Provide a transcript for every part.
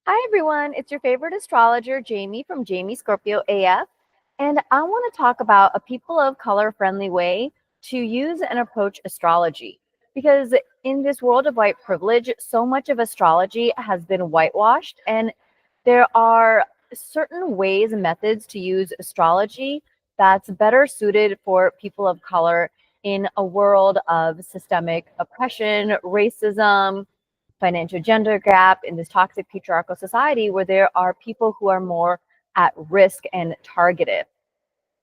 Hi everyone, it's your favorite astrologer, Jaymie from J-me Scorpio AF, and I want to talk about a people of color friendly way to use and approach astrology. Because in this world of white privilege, so much of astrology has been whitewashed, and there are certain ways and methods to use astrology that's better suited for people of color in a world of systemic oppression, racism, financial gender gap in this toxic patriarchal society where there are people who are more at risk and targeted.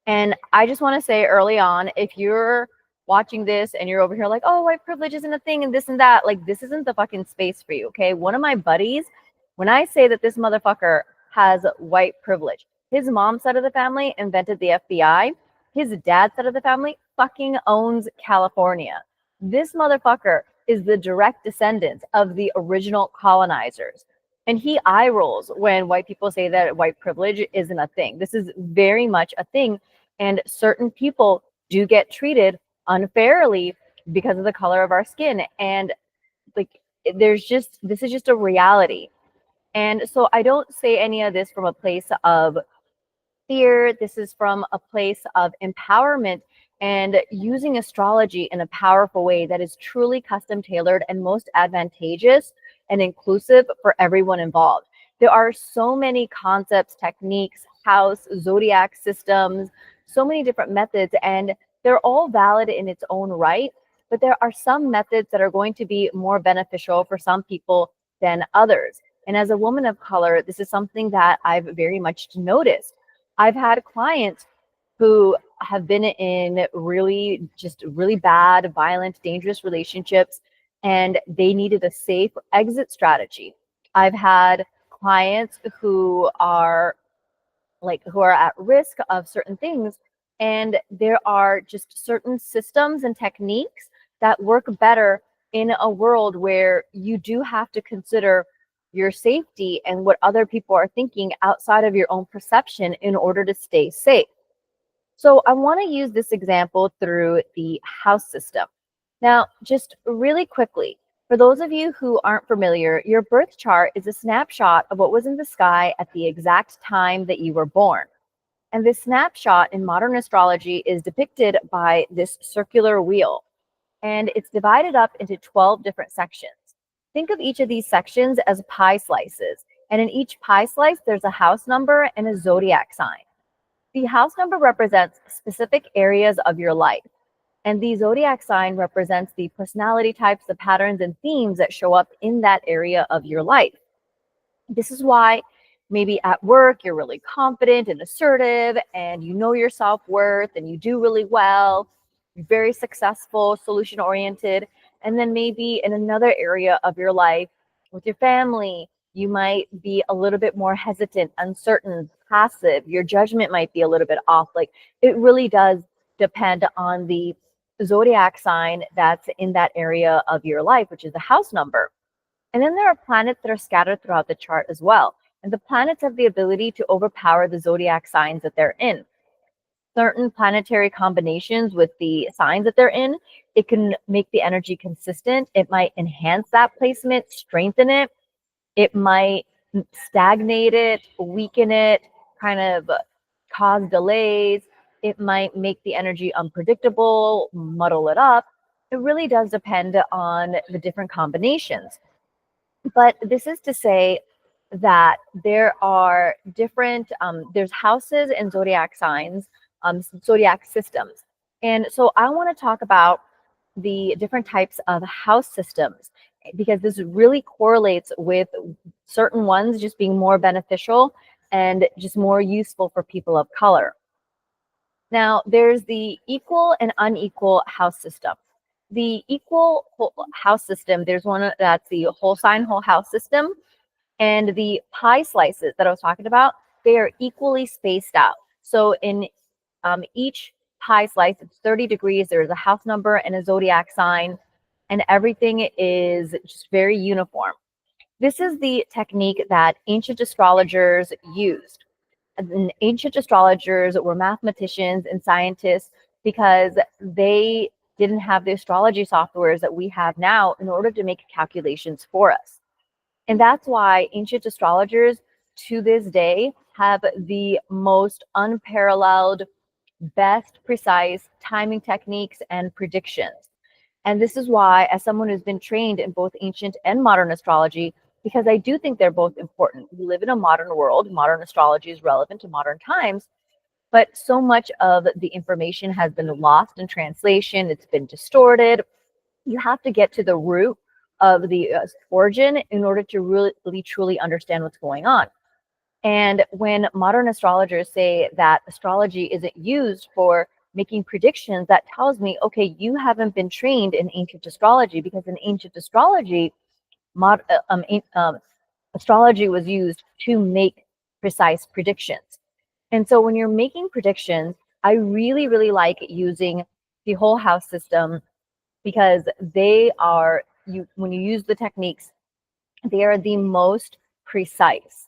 And I just want to say early on, if you're watching this and you're over here like, oh, white privilege isn't a thing and this and that, like this isn't the fucking space for you, okay? One of my buddies, when I say that this motherfucker has white privilege, his mom's side of the family invented the FBI. His dad's side of the family fucking owns California. This motherfucker is the direct descendant of the original colonizers. And he eye rolls when white people say that white privilege isn't a thing. This is very much a thing. And certain people do get treated unfairly because of the color of our skin. And like, this is just a reality. And so I don't say any of this from a place of fear. This is from a place of empowerment and using astrology in a powerful way that is truly custom tailored and most advantageous and inclusive for everyone involved. There are so many concepts, techniques, house, zodiac systems, so many different methods, and they're all valid in its own right. But there are some methods that are going to be more beneficial for some people than others. And as a woman of color, this is something that I've very much noticed. I've had clients who have been in really bad, violent, dangerous relationships, and they needed a safe exit strategy. I've had clients who are at risk of certain things, and there are just certain systems and techniques that work better in a world where you do have to consider your safety and what other people are thinking outside of your own perception in order to stay safe. So I want to use this example through the house system. Now, just really quickly, for those of you who aren't familiar, your birth chart is a snapshot of what was in the sky at the exact time that you were born. And this snapshot in modern astrology is depicted by this circular wheel, and it's divided up into 12 different sections. Think of each of these sections as pie slices, and in each pie slice, there's a house number and a zodiac sign. The house number represents specific areas of your life, and the zodiac sign represents the personality types, the patterns, and themes that show up in that area of your life. This is why maybe at work you're really confident and assertive and you know your self-worth and you do really well, you're very successful, solution oriented. And then maybe in another area of your life with your family, you might be a little bit more hesitant, uncertain, passive. Your judgment might be a little bit off. Like, it really does depend on the zodiac sign that's in that area of your life, which is the house number. And then there are planets that are scattered throughout the chart as well. And the planets have the ability to overpower the zodiac signs that they're in. Certain planetary combinations with the signs that they're in, it can make the energy consistent. It might enhance that placement, strengthen it. It might stagnate it, weaken it, kind of cause delays. It might make the energy unpredictable, muddle it up. It really does depend on the different combinations. But this is to say that there are different, there's houses and zodiac signs, zodiac systems. And so I want to talk about the different types of house systems because this really correlates with certain ones just being more beneficial and just more useful for people of color. Now, there's the equal and unequal house system. The equal house system, there's one that's the whole sign, whole house system. And the pie slices that I was talking about, they are equally spaced out. So in each pie slice, it's 30 degrees. There's a house number and a zodiac sign, and everything is just very uniform. This is the technique that ancient astrologers used. And ancient astrologers were mathematicians and scientists because they didn't have the astrology softwares that we have now in order to make calculations for us. And that's why ancient astrologers to this day have the most unparalleled, best, precise timing techniques and predictions. And this is why, as someone who's been trained in both ancient and modern astrology, because I do think they're both important. We live in a modern world. Modern astrology is relevant to modern times, but so much of the information has been lost in translation. It's been distorted. You have to get to the root of the origin in order to really truly understand what's going on. And when modern astrologers say that astrology isn't used for making predictions, that tells me, okay, you haven't been trained in ancient astrology, because in ancient astrology, mod, astrology was used to make precise predictions. And so when you're making predictions, I really, really like using the whole house system, because they are, when you use the techniques, they are the most precise.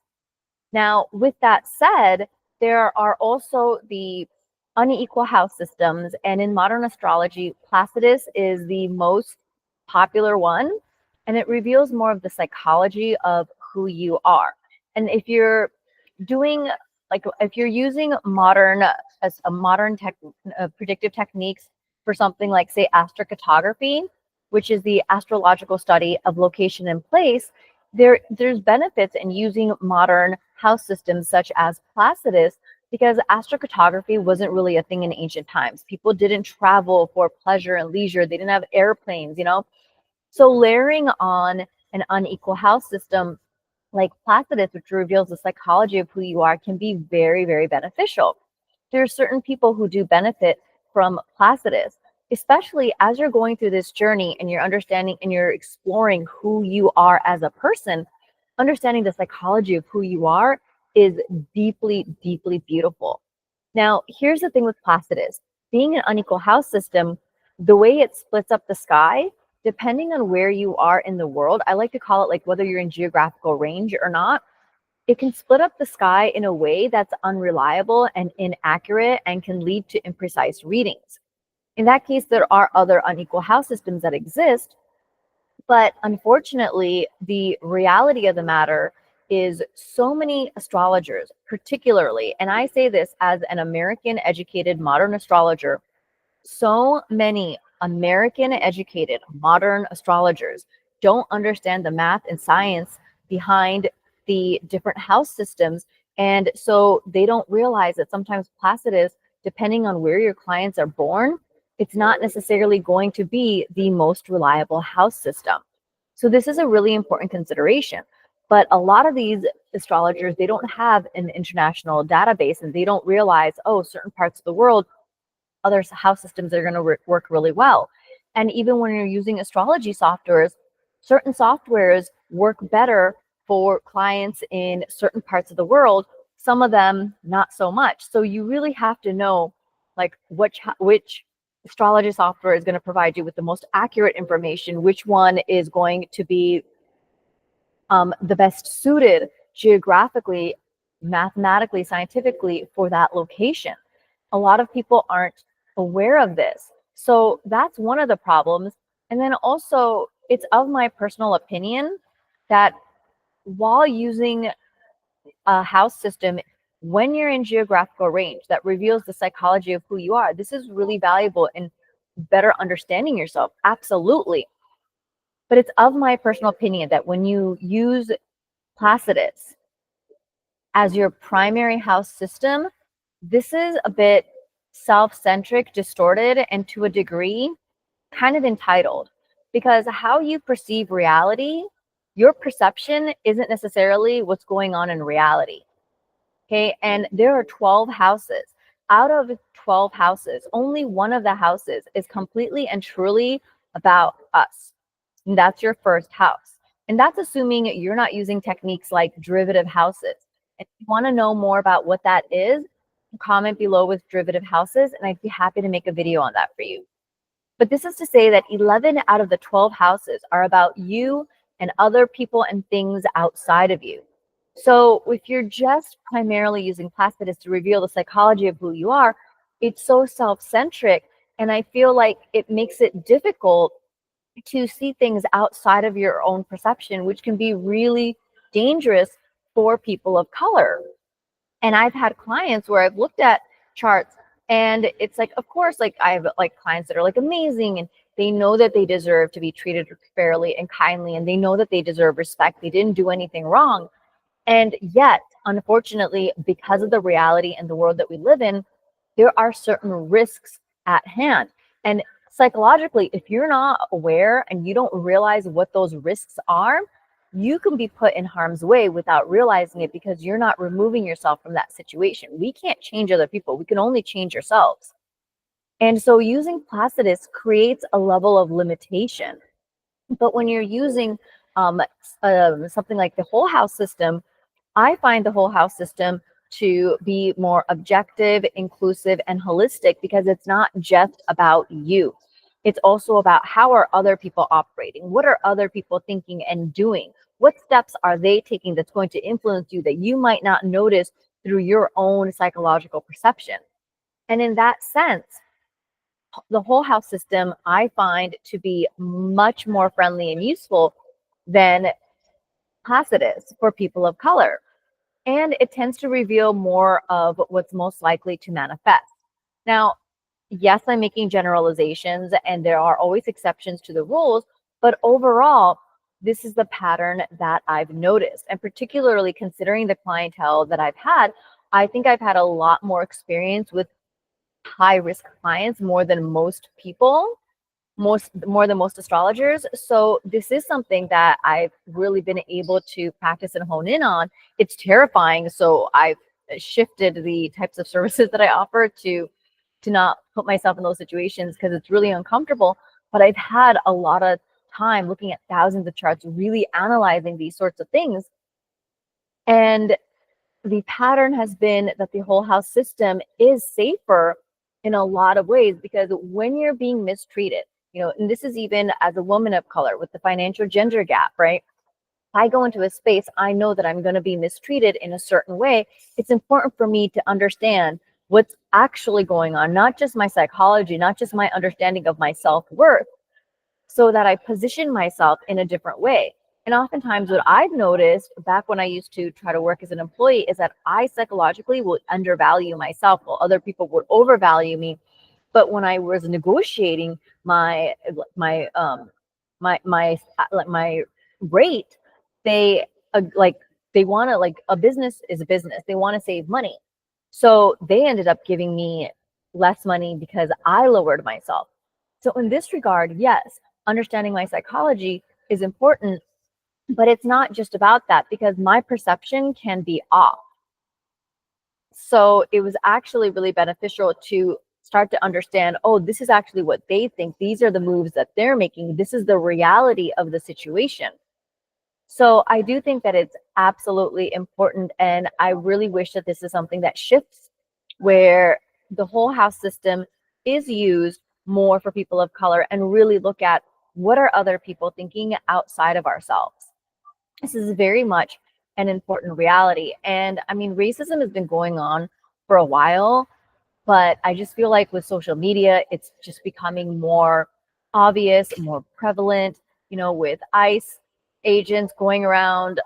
Now, with that said, there are also the unequal house systems, and in modern astrology, Placidus is the most popular one, and it reveals more of the psychology of who you are. And if you're doing, like, if you're using modern as a modern predictive techniques for something like, say, astrocartography, which is the astrological study of location and place, there's benefits in using modern house systems such as Placidus, because astrocartography wasn't really a thing in ancient times. People didn't travel for pleasure and leisure. They didn't have airplanes, you know? So layering on an unequal house system like Placidus, which reveals the psychology of who you are, can be very, very beneficial. There are certain people who do benefit from Placidus, especially as you're going through this journey and you're understanding and you're exploring who you are as a person. Understanding the psychology of who you are is deeply, deeply beautiful. Now, here's the thing with Placidus. Being an unequal house system, the way it splits up the sky, depending on where you are in the world, I like to call it like whether you're in geographical range or not, it can split up the sky in a way that's unreliable and inaccurate and can lead to imprecise readings. In that case, there are other unequal house systems that exist, but unfortunately, the reality of the matter is so many astrologers, particularly, and I say this as an American educated modern astrologer, so many American educated modern astrologers don't understand the math and science behind the different house systems. And so they don't realize that sometimes Placidus, depending on where your clients are born, it's not necessarily going to be the most reliable house system. So this is a really important consideration. But a lot of these astrologers, they don't have an international database, and they don't realize, oh, certain parts of the world, other house systems are going to work really well. And even when you're using astrology softwares, certain softwares work better for clients in certain parts of the world, some of them not so much. So you really have to know, like, which astrology software is going to provide you with the most accurate information, which one is going to be the best suited geographically, mathematically, scientifically for that location. A lot of people aren't aware of this. So that's one of the problems. And then also, it's of my personal opinion that while using a house system, when you're in geographical range that reveals the psychology of who you are, this is really valuable in better understanding yourself. Absolutely. But it's of my personal opinion that when you use Placidus as your primary house system, this is a bit self-centric, distorted, and to a degree, kind of entitled. Because how you perceive reality, your perception isn't necessarily what's going on in reality. Okay, and there are 12 houses. Out of 12 houses, only one of the houses is completely and truly about us. And that's your first house. And that's assuming you're not using techniques like derivative houses. And if you want to know more about what that is, comment below with derivative houses, and I'd be happy to make a video on that for you. But this is to say that 11 out of the 12 houses are about you and other people and things outside of you. So if you're just primarily using Placidus to reveal the psychology of who you are, it's so self-centric. And I feel like it makes it difficult to see things outside of your own perception, which can be really dangerous for people of color. And I've had clients where I've looked at charts and it's like, of course, like I have like clients that are like amazing and they know that they deserve to be treated fairly and kindly and they know that they deserve respect. They didn't do anything wrong. And yet, unfortunately, because of the reality and the world that we live in, there are certain risks at hand. And psychologically, if you're not aware and you don't realize what those risks are, you can be put in harm's way without realizing it because you're not removing yourself from that situation. We can't change other people. We can only change ourselves. And so using Placidus creates a level of limitation. But when you're using something like the whole house system, I find the whole house system to be more objective, inclusive, and holistic because it's not just about you. It's also about how are other people operating? What are other people thinking and doing? What steps are they taking that's going to influence you that you might not notice through your own psychological perception? And in that sense, the whole house system I find to be much more friendly and useful than Placidus for people of color. And it tends to reveal more of what's most likely to manifest. Now, yes, I'm making generalizations and there are always exceptions to the rules, but overall, this is the pattern that I've noticed. And particularly considering the clientele that I've had, I think I've had a lot more experience with high risk clients more than most people, more than most astrologers. So this is something that I've really been able to practice and hone in on. It's terrifying. So I've shifted the types of services that I offer to not put myself in those situations because it's really uncomfortable. But I've had a lot of time looking at thousands of charts, really analyzing these sorts of things. And the pattern has been that the whole house system is safer in a lot of ways because when you're being mistreated, and this is even as a woman of color with the financial gender gap, right? If I go into a space, I know that I'm going to be mistreated in a certain way. It's important for me to understand what's actually going on, not just my psychology, not just my understanding of my self-worth, so that I position myself in a different way. And oftentimes what I've noticed back when I used to try to work as an employee is that I psychologically would undervalue myself while other people would overvalue me. But when I was negotiating my rate, they they want to, like, a business is a business. They want to save money. So they ended up giving me less money because I lowered myself. So in this regard, yes, understanding my psychology is important, but it's not just about that because my perception can be off. So it was actually really beneficial to start to understand, oh, this is actually what they think. These are the moves that they're making. This is the reality of the situation. So I do think that it's absolutely important. And I really wish that this is something that shifts where the whole house system is used more for people of color and really look at what are other people thinking outside of ourselves. This is very much an important reality. And I mean, racism has been going on for a while, but I just feel like with social media, it's just becoming more obvious, more prevalent, with ICE agents going around,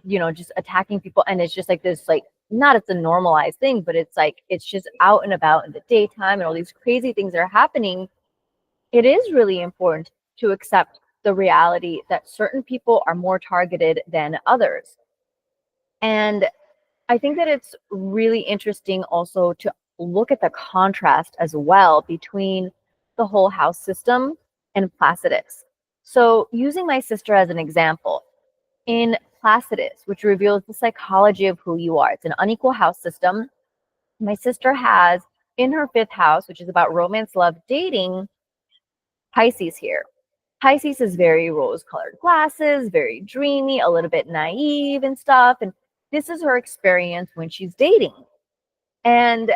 just attacking people. And it's just like this, like, not it's a normalized thing, but it's like, it's just out and about in the daytime and all these crazy things are happening. It is really important to accept the reality that certain people are more targeted than others. And I think that it's really interesting also to look at the contrast as well between the whole house system and Placidus. So using my sister as an example, in Placidus, which reveals the psychology of who you are, it's an unequal house system. My sister has in her fifth house, which is about romance, love, dating, Pisces here. Pisces is very rose-colored glasses, very dreamy, a little bit naive and stuff. And this is her experience when she's dating. And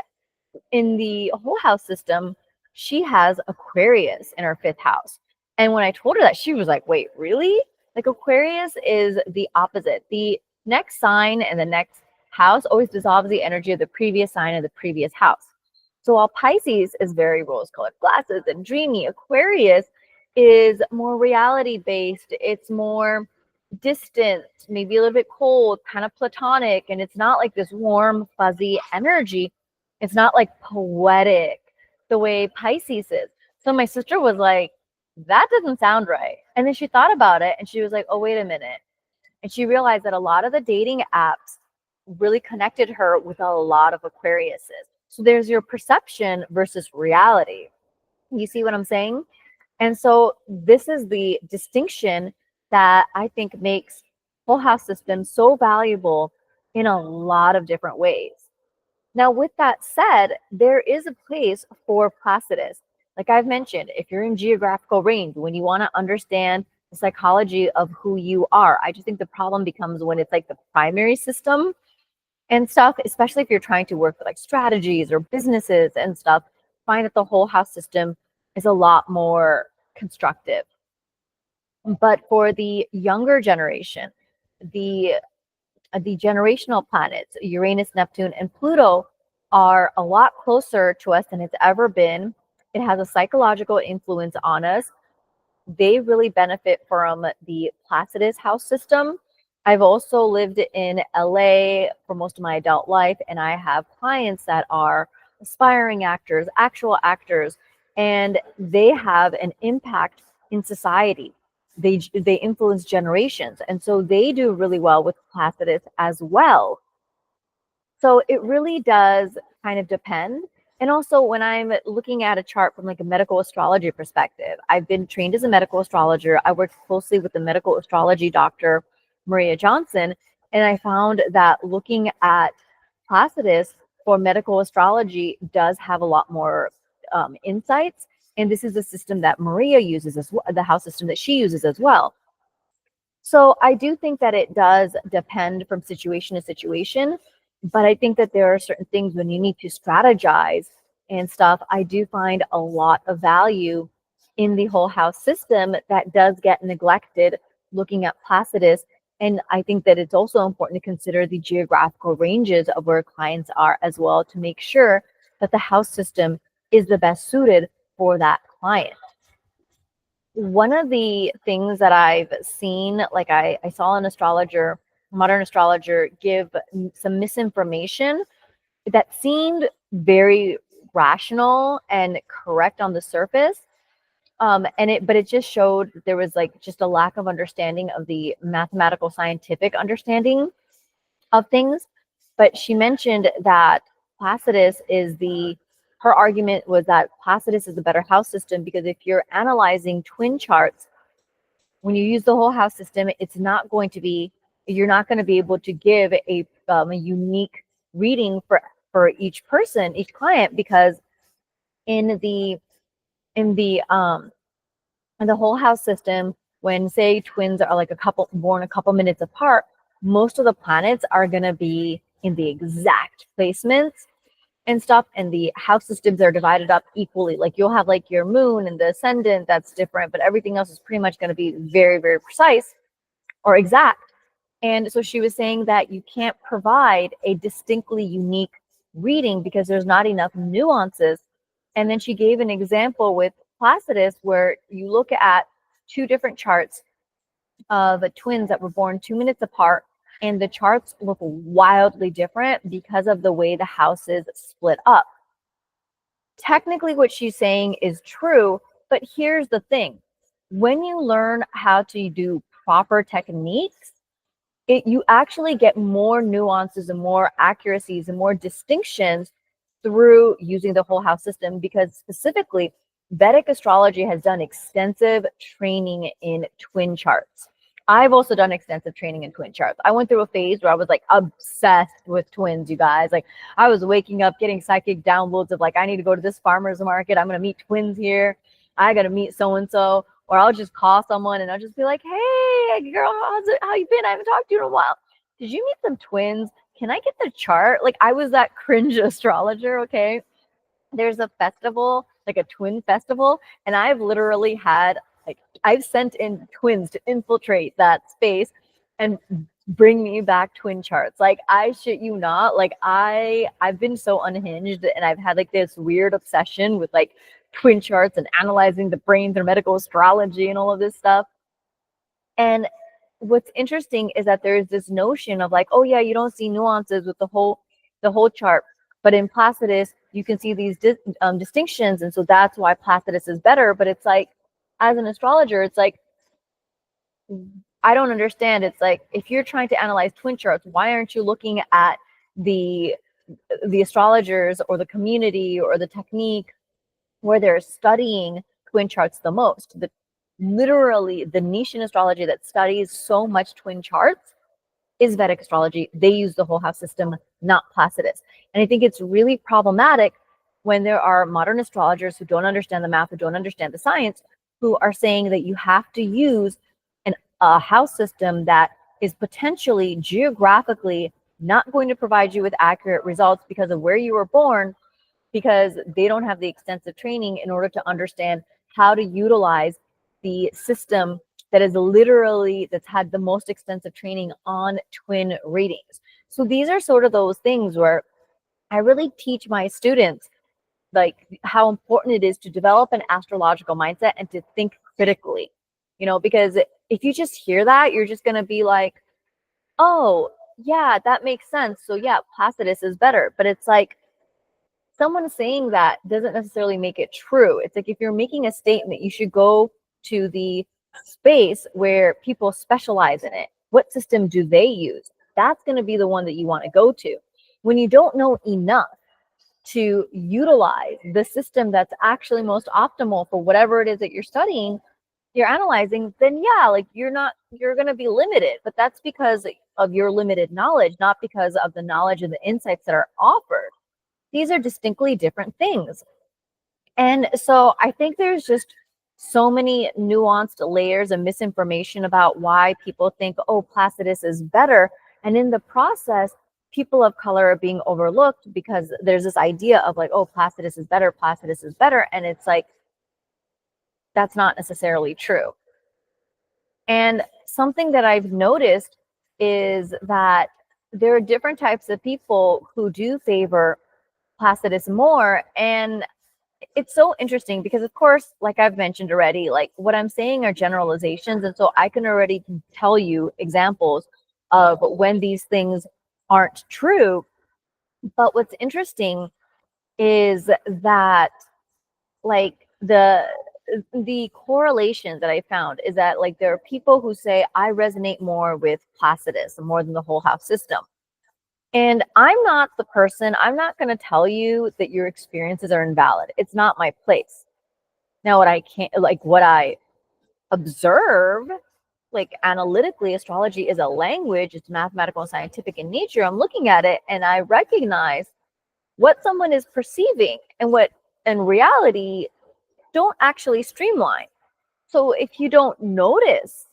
in the whole house system, she has Aquarius in her fifth house. And when I told her that, she was like, wait, really? Like, Aquarius is the opposite. The next sign and the next house always dissolves the energy of the previous sign of the previous house. So while Pisces is very rose-colored glasses and dreamy, Aquarius is more reality based. It's more distant, maybe a little bit cold, kind of platonic, and it's not like this warm, fuzzy energy. It's not like poetic the way Pisces is. So my sister was like, that doesn't sound right. And then she thought about it and she was like, oh, wait a minute. And she realized that a lot of the dating apps really connected her with a lot of Aquariuses. So there's your perception versus reality. You see what I'm saying? And so this is the distinction that I think makes whole house system so valuable in a lot of different ways. Now, with that said, there is a place for Placidus. Like I've mentioned, if you're in geographical range, when you want to understand the psychology of who you are, I just think the problem becomes when it's like the primary system and stuff, especially if you're trying to work with like strategies or businesses and stuff, find that the whole house system is a lot more constructive. But for the younger generation, the generational planets, Uranus, Neptune, and Pluto, are a lot closer to us than it's ever been. It has a psychological influence on us. They really benefit from the Placidus house system. I've also lived in LA for most of my adult life, and I have clients that are aspiring actors, actual actors, and they have an impact in society. They influence generations, and so they do really well with Placidus as well. So it really does kind of depend. And also when I'm looking at a chart from like a medical astrology perspective, I've been trained as a medical astrologer. I worked closely with the medical astrology doctor, Maria Johnson, and I found that looking at Placidus for medical astrology does have a lot more insights. And this is a system that Maria uses as well, the house system that she uses as well. So I do think that it does depend from situation to situation, but I think that there are certain things when you need to strategize and stuff. I do find a lot of value in the whole house system that does get neglected looking at Placidus. And I think that it's also important to consider the geographical ranges of where clients are as well to make sure that the house system is the best suited for that client. One of the things that I've seen, like I saw an astrologer, modern astrologer, give some misinformation that seemed very rational and correct on the surface. But it just showed there was like just a lack of understanding of the mathematical scientific understanding of things. But she mentioned that Placidus is her argument was that Placidus is the better house system because if you're analyzing twin charts, when you use the whole house system, you're not going to be able to give a unique reading for each person, each client, because in the in the um in the whole house system, when say twins are like born a couple minutes apart, most of the planets are going to be in the exact placements and stuff, and the house systems are divided up equally. Like you'll have like your moon and the ascendant that's different, but everything else is pretty much going to be very, very precise or exact. And so she was saying that you can't provide a distinctly unique reading because there's not enough nuances. And then she gave an example with Placidus where you look at two different charts of twins that were born 2 minutes apart, and the charts look wildly different because of the way the houses split up. Technically, what she's saying is true, but here's the thing. When you learn how to do proper techniques, you actually get more nuances and more accuracies and more distinctions through using the whole house system, because specifically Vedic astrology has done extensive training in twin charts. I've also done extensive training in twin charts. I went through a phase where I was like obsessed with twins, you guys. Like I was waking up getting psychic downloads of like, I need to go to this farmer's market. I'm going to meet twins here. I got to meet so-and-so. Or I'll just call someone and I'll just be like, hey, girl, how you been? I haven't talked to you in a while. Did you meet some twins? Can I get the chart? Like I was that cringe astrologer, okay? There's a festival, like a twin festival, and I've literally had, like, I've sent in twins to infiltrate that space and bring me back twin charts. Like I shit you not, like I've been so unhinged and I've had like this weird obsession with like twin charts and analyzing the brain through medical astrology and all of this stuff. And what's interesting is that there's this notion of like, oh yeah, you don't see nuances with the whole chart, but in Placidus you can see these distinctions, and so that's why Placidus is better. But it's like, as an astrologer, it's like, I don't understand. It's like, if you're trying to analyze twin charts, why aren't you looking at the astrologers or the community or the technique where they're studying twin charts the most? Literally the niche in astrology that studies so much twin charts is Vedic astrology. They use the whole house system, not Placidus. And I think it's really problematic when there are modern astrologers who don't understand the math, who don't understand the science, who are saying that you have to use a house system that is potentially geographically not going to provide you with accurate results because of where you were born, because they don't have the extensive training in order to understand how to utilize the system that is literally, that's had the most extensive training on twin ratings. So these are sort of those things where I really teach my students like how important it is to develop an astrological mindset and to think critically, because if you just hear that, you're just going to be like, oh yeah, that makes sense. So yeah, Placidus is better. But it's like, someone saying that doesn't necessarily make it true. It's like, if you're making a statement, you should go to the space where people specialize in it. What system do they use? That's going to be the one that you want to go to. When you don't know enough to utilize the system that's actually most optimal for whatever it is that you're studying, you're analyzing, then yeah, like you're going to be limited. But that's because of your limited knowledge, not because of the knowledge and the insights that are offered. These are distinctly different things. And so I think there's just so many nuanced layers of misinformation about why people think, oh, Placidus is better. And in the process, people of color are being overlooked because there's this idea of like, oh, Placidus is better, Placidus is better. And it's like, that's not necessarily true. And something that I've noticed is that there are different types of people who do favor Placidus more. And it's so interesting because, of course, like I've mentioned already, like what I'm saying are generalizations. And so I can already tell you examples of when these things aren't true. But what's interesting is that like the correlation that I found is that like there are people who say, I resonate more with Placidus more than the whole house system. And I'm not the person, I'm not going to tell you that your experiences are invalid. It's not my place. Now, what I observe, like analytically, astrology is a language, it's mathematical and scientific in nature. I'm looking at it and I recognize what someone is perceiving and what in reality don't actually streamline. So if you don't notice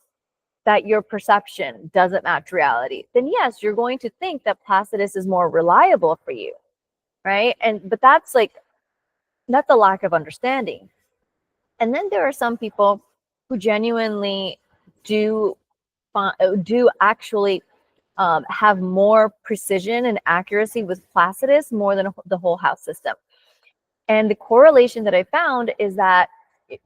that your perception doesn't match reality, then yes, you're going to think that Placidus is more reliable for you, right? But that's a lack of understanding. And then there are some people who genuinely do actually have more precision and accuracy with Placidus more than the whole house system. And the correlation that I found is that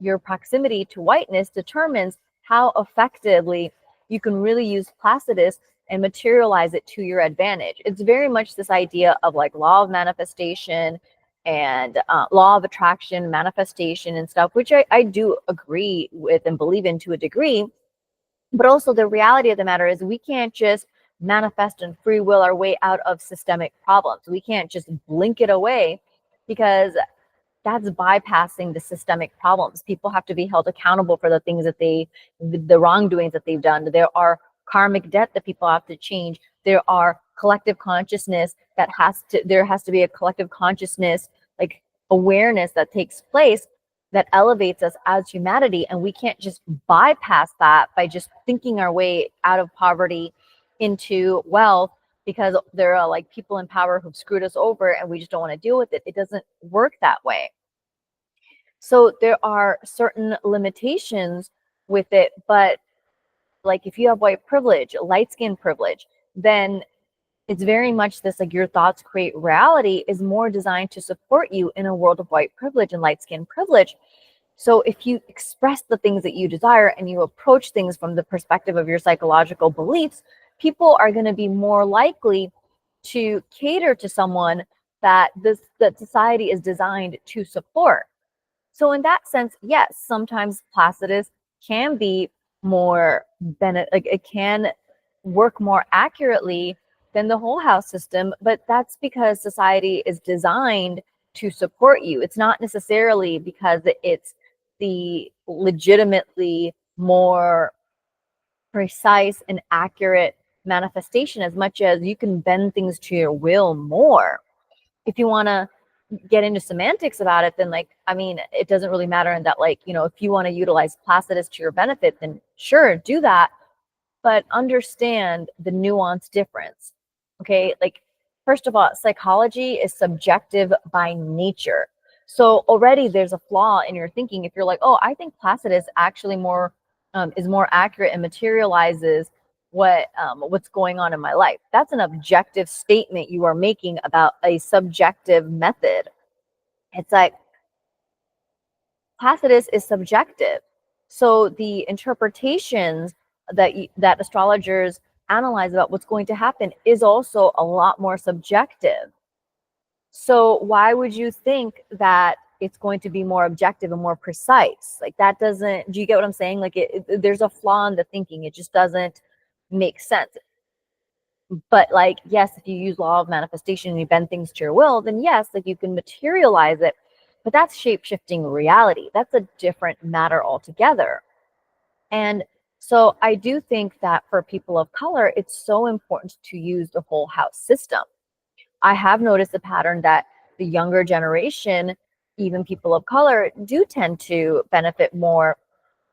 your proximity to whiteness determines how effectively you can really use Placidus and materialize it to your advantage. It's very much this idea of like law of manifestation and law of attraction, manifestation and stuff, which I do agree with and believe in to a degree. But also the reality of the matter is we can't just manifest and free will our way out of systemic problems. We can't just blink it away because that's bypassing the systemic problems. People have to be held accountable for the things that the wrongdoings that they've done. There are karmic debt that people have to change. There are collective consciousness there has to be a collective consciousness, like awareness that takes place that elevates us as humanity. And we can't just bypass that by just thinking our way out of poverty into wealth because there are like people in power who've screwed us over and we just don't want to deal with it. It doesn't work that way. So there are certain limitations with it, but like if you have white privilege, light skin privilege, then It's very much this, like, your thoughts create reality is more designed to support you in a world of white privilege and light skin privilege. So if you express the things that you desire and you approach things from the perspective of your psychological beliefs, people are going to be more likely to cater to someone that society is designed to support. So in that sense, yes, sometimes Placidus can be more like it can work more accurately than the whole house system, but that's because society is designed to support you. It's not necessarily because it's the legitimately more precise and accurate manifestation, as much as you can bend things to your will more. If you want to get into semantics about it, then, like, I mean, it doesn't really matter in that, like, if you want to utilize Placidus to your benefit, then sure, do that, but understand the nuance difference. Okay, like, first of all, psychology is subjective by nature. So already there's a flaw in your thinking if you're like, oh, I think Placidus actually more is more accurate and materializes what's going on in my life. That's an objective statement you are making about a subjective method. It's like Placidus is subjective. So the interpretations that astrologers analyze about what's going to happen is also a lot more subjective. So why would you think that it's going to be more objective and more precise? Like, that doesn't, do you get what I'm saying? Like, there's a flaw in the thinking. It just doesn't make sense. But, like, yes, if you use law of manifestation and you bend things to your will, then yes, like, you can materialize it. But that's shape-shifting reality. That's a different matter altogether. And so I do think that for people of color, it's so important to use the whole house system. I have noticed a pattern that the younger generation, even people of color, do tend to benefit more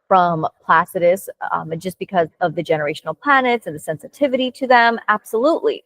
from Placidus, just because of the generational planets and the sensitivity to them. Absolutely.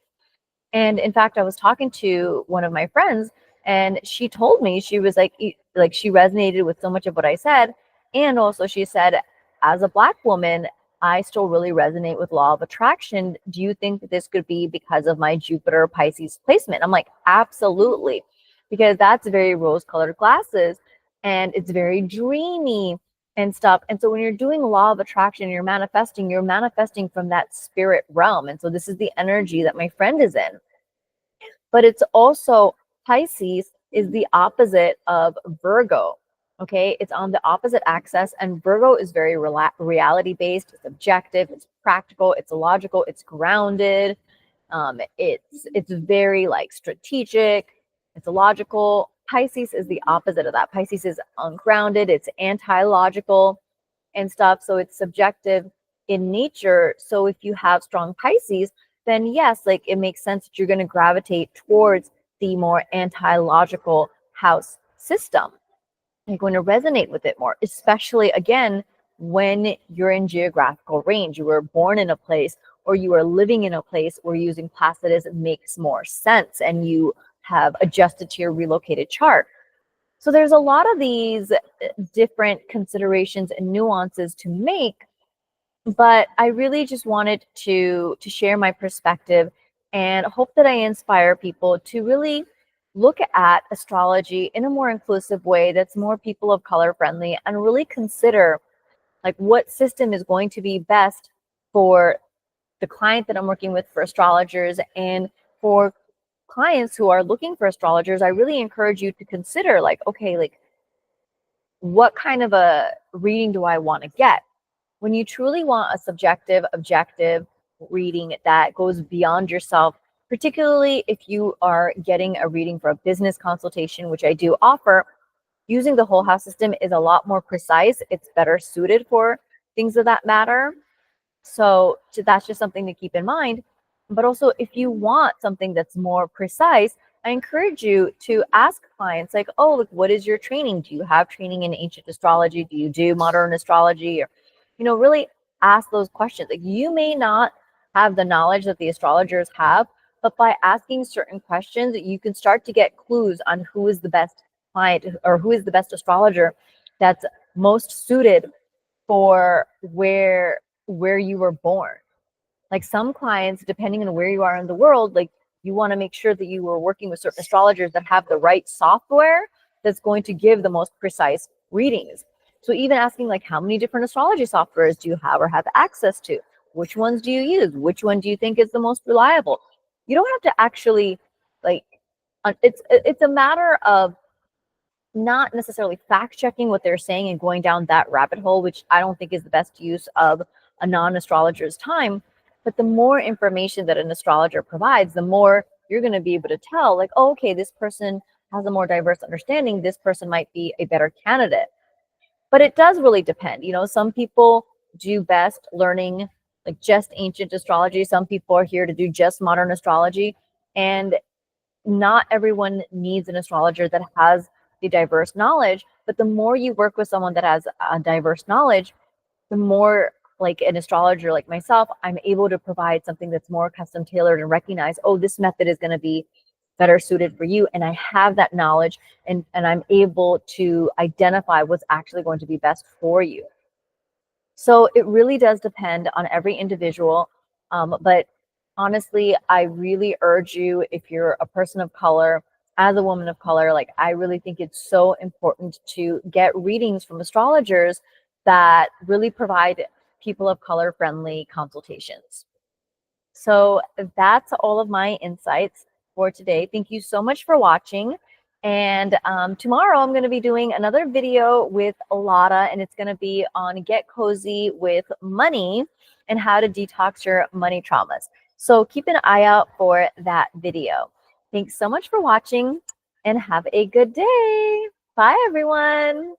And in fact, I was talking to one of my friends, and she told me, she was like, like, she resonated with so much of what I said. And also she said, as a Black woman, I still really resonate with law of attraction. Do you think that this could be because of my Jupiter Pisces placement? I'm like, absolutely, because that's very rose-colored glasses and it's very dreamy and stuff. And so when you're doing law of attraction, you're manifesting from that spirit realm. And so this is the energy that my friend is in. But it's also, Pisces is the opposite of Virgo. Okay, it's on the opposite axis, and Virgo is very reality based. It's objective, it's practical, it's logical, it's grounded. It's very, like, strategic. It's logical. Pisces is the opposite of that. Pisces is ungrounded. It's anti-logical and stuff. So it's subjective in nature. So if you have strong Pisces, then yes, like, it makes sense that you're going to gravitate towards the more anti-logical house system. You're going to resonate with it more, especially, again, when you're in geographical range. You were born in a place, or you are living in a place where using Placidus makes more sense and you have adjusted to your relocated chart. So there's a lot of these different considerations and nuances to make, but I really just wanted to share my perspective and hope that I inspire people to really look at astrology in a more inclusive way that's more people of color friendly, and really consider, like, what system is going to be best for the client that I'm working with for astrologers. And for clients who are looking for astrologers, I really encourage you to consider, like, okay, like, what kind of a reading do I want to get? When you truly want a subjective, objective reading that goes beyond yourself, particularly if you are getting a reading for a business consultation, which I do offer, using the whole house system is a lot more precise. It's better suited for things of that matter. So that's just something to keep in mind. But also, if you want something that's more precise, I encourage you to ask clients, like, oh, like, what is your training? Do you have training in ancient astrology? Do you do modern astrology? Or, really ask those questions. Like, you may not have the knowledge that the astrologers have, but by asking certain questions, you can start to get clues on who is the best client, or who is the best astrologer that's most suited for where you were born. Like, some clients, depending on where you are in the world, like, You want to make sure that you are working with certain astrologers that have the right software that's going to give the most precise readings. So even asking like, how many different astrology softwares do you have or have access to? Which ones do you use? Which one do you think is the most reliable? You don't have to actually like, it's a matter of not necessarily fact checking what they're saying and going down that rabbit hole, which I don't think is the best use of a non-astrologer's time. But the more information that an astrologer provides, the more you're going to be able to tell, like, oh, okay, this person has a more diverse understanding. This person might be a better candidate. But it does really depend. You know, some people do best learning like just ancient astrology. Some people are here to do just modern astrology. And not everyone needs an astrologer that has the diverse knowledge, but the more you work with someone that has a diverse knowledge, the more like an astrologer like myself, I'm able to provide something that's more custom tailored and recognize, oh, this method is going to be better suited for you. And I have that knowledge and I'm able to identify what's actually going to be best for you. So it really does depend on every individual. But honestly, I really urge you, if you're a person of color, as a woman of color, like I really think it's so important to get readings from astrologers that really provide people of color friendly consultations. So that's all of my insights for today. Thank you so much for watching. And tomorrow I'm going to be doing another video with Alada, and it's going to be on get cozy with money and how to detox your money traumas. So keep an eye out for that video. Thanks so much for watching and have a good day. Bye, everyone.